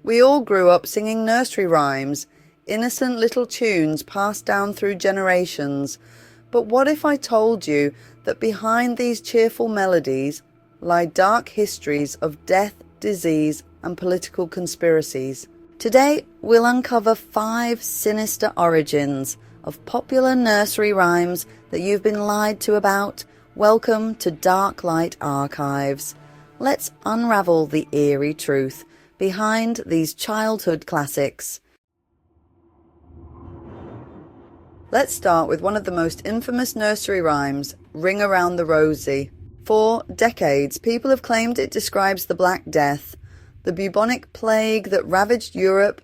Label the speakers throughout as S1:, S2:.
S1: We all grew up singing nursery rhymes, innocent little tunes passed down through generations. But what if I told you that behind these cheerful melodies lie dark histories of death, disease, and political conspiracies? Today, we'll uncover 5 sinister origins of popular nursery rhymes that you've been lied to about. Welcome to Darklight Archives. Let's unravel the eerie truth behind these childhood classics. Let's start with one of the most infamous nursery rhymes, Around the Rosie. For decades, people have claimed it describes the Black Death, the bubonic plague that ravaged Europe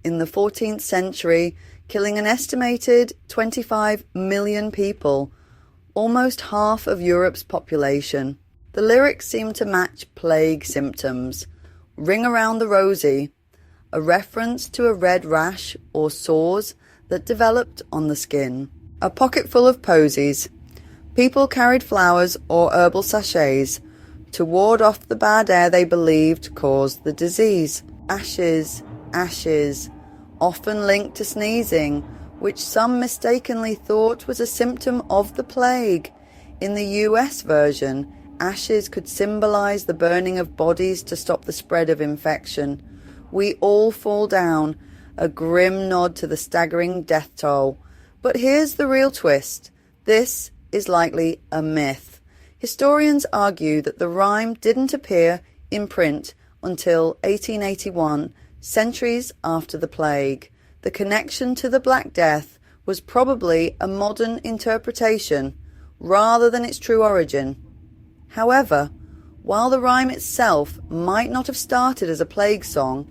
S1: in the 14th century, killing an estimated 25 million people, almost half of Europe's population. The lyrics seem to match plague symptoms. Ring around the rosy, a reference to a red rash or sores that developed on the skin. A pocket full of posies. People carried flowers or herbal sachets to ward off the bad air they believed caused the disease. Ashes, ashes, often linked to sneezing, which some mistakenly thought was a symptom of the plague. In the US version, ashes could symbolize the burning of bodies to stop the spread of infection. We all fall down, a grim nod to the staggering death toll. But here's the real twist. This is likely a myth. Historians argue that the rhyme didn't appear in print until 1881, centuries after the plague. The connection to the Black Death was probably a modern interpretation rather than its true origin. However, while the rhyme itself might not have started as a plague song,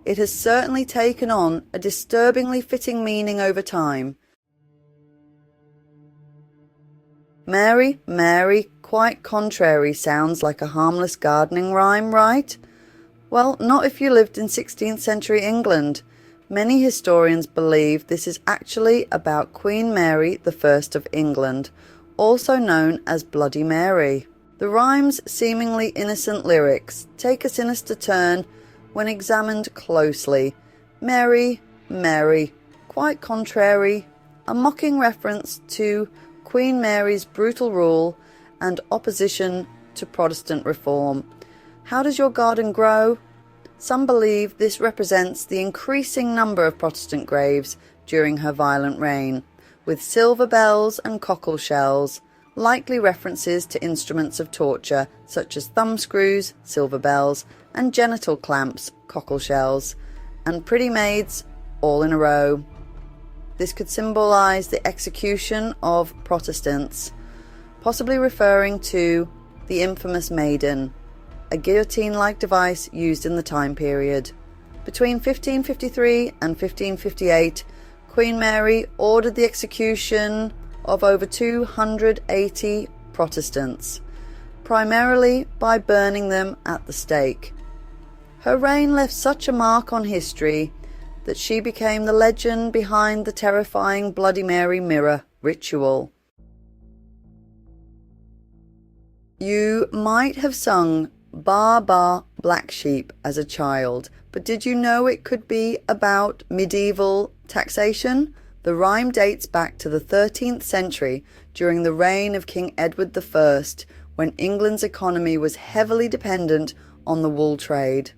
S1: it has certainly taken on a disturbingly fitting meaning over time. Mary, Mary, quite contrary sounds like a harmless gardening rhyme, right? Well, not if you lived in 16th century England. Many historians believe this is actually about Queen Mary I of England, also known as Bloody Mary. The rhyme's seemingly innocent lyrics take a sinister turn when examined closely. Mary, Mary, quite contrary, a mocking reference to Queen Mary's brutal rule and opposition to Protestant reform. How does your garden grow? Some believe this represents the increasing number of Protestant graves during her violent reign, with silver bells and cockle shells, likely references to instruments of torture such as thumbscrews, silver bells, and genital clamps, cockle shells, and pretty maids all in a row. This could symbolize the execution of Protestants, possibly referring to the infamous maiden, a guillotine-like device used in the time period. Between 1553 and 1558, Queen Mary ordered the execution of over 280 Protestants, primarily by burning them at the stake. Her reign left such a mark on history that she became the legend behind the terrifying Bloody Mary mirror ritual. You might have sung Baa Baa Black Sheep as a child, but did you know it could be about medieval taxation? The rhyme dates back to the 13th century during the reign of King Edward I, when England's economy was heavily dependent on the wool trade.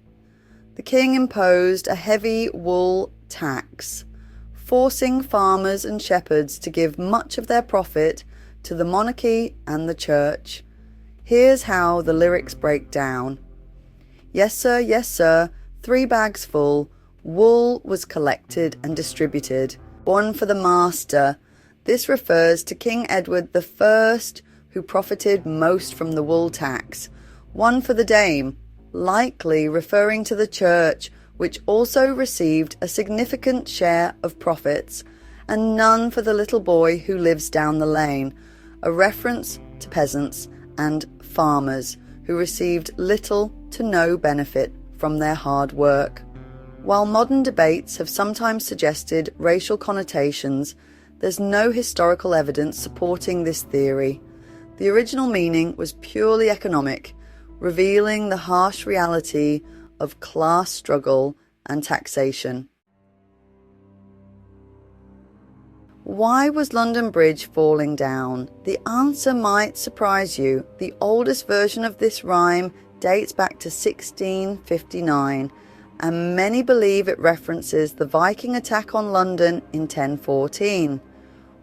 S1: The king imposed a heavy wool tax, forcing farmers and shepherds to give much of their profit to the monarchy and the church. Here's how the lyrics break down. Yes, sir, 3 bags full, wool was collected and distributed. One for the master. This refers to King Edward I, who profited most from the wool tax. One for the dame, likely referring to the church, which also received a significant share of profits, and none for the little boy who lives down the lane, a reference to peasants and farmers who received little to no benefit from their hard work. While modern debates have sometimes suggested racial connotations, there's no historical evidence supporting this theory. The original meaning was purely economic, revealing the harsh reality of class struggle and taxation. Why was London Bridge falling down? The answer might surprise you. The oldest version of this rhyme dates back to 1659, and many believe it references the Viking attack on London in 1014.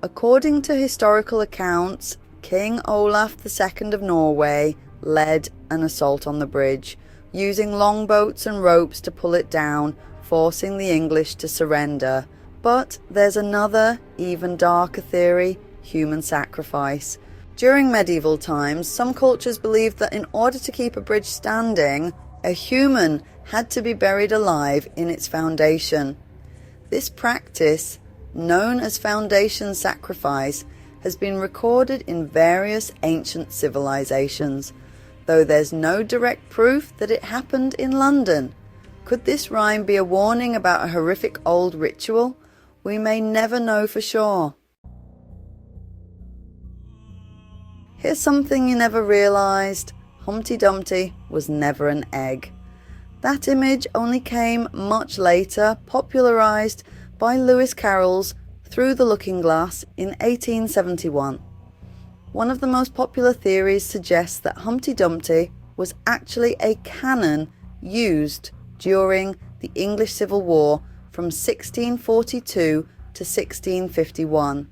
S1: According to historical accounts, King Olaf II of Norway led an assault on the bridge, using longboats and ropes to pull it down, forcing the English to surrender. But there's another, even darker theory: human sacrifice. During medieval times, some cultures believed that in order to keep a bridge standing, a human had to be buried alive in its foundation. This practice, known as foundation sacrifice, has been recorded in various ancient civilizations, though there's no direct proof that it happened in London. Could this rhyme be a warning about a horrific old ritual? We may never know for sure. Here's something you never realised: Humpty Dumpty was never an egg. That image only came much later, popularised by Lewis Carroll's Through the Looking Glass in 1871. One of the most popular theories suggests that Humpty Dumpty was actually a cannon used during the English Civil War from 1642 to 1651.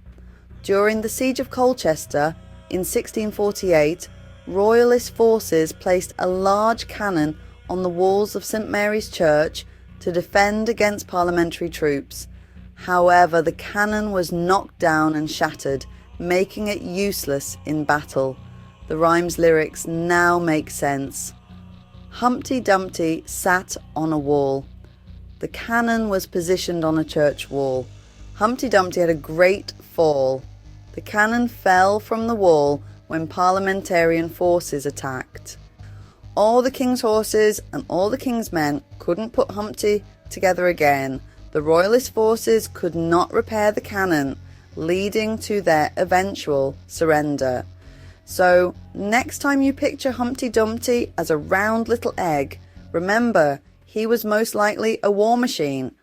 S1: During the Siege of Colchester in 1648, Royalist forces placed a large cannon on the walls of St Mary's Church to defend against parliamentary troops. However, the cannon was knocked down and shattered, making it useless in battle. The rhyme's lyrics now make sense. Humpty Dumpty sat on a wall. The cannon was positioned on a church wall. Humpty Dumpty had a great fall. The cannon fell from the wall when parliamentarian forces attacked. All the king's horses and all the king's men couldn't put Humpty together again. The royalist forces could not repair the cannon, leading to their eventual surrender. So, next time you picture Humpty Dumpty as a round little egg, remember, he was most likely a war machine.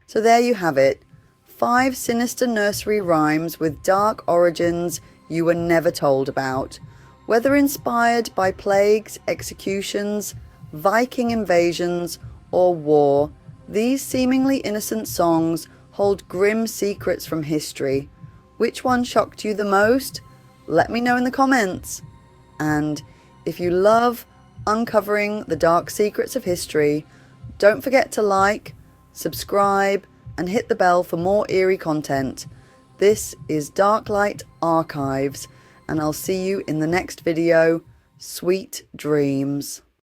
S1: So there you have it. 5 sinister nursery rhymes with dark origins you were never told about. Whether inspired by plagues, executions, Viking invasions, or war, these seemingly innocent songs hold grim secrets from history. Which one shocked you the most? Let me know in the comments. And if you love uncovering the dark secrets of history, don't forget to like, subscribe, and hit the bell for more eerie content. This is Darklight Archives, and I'll see you in the next video. Sweet dreams.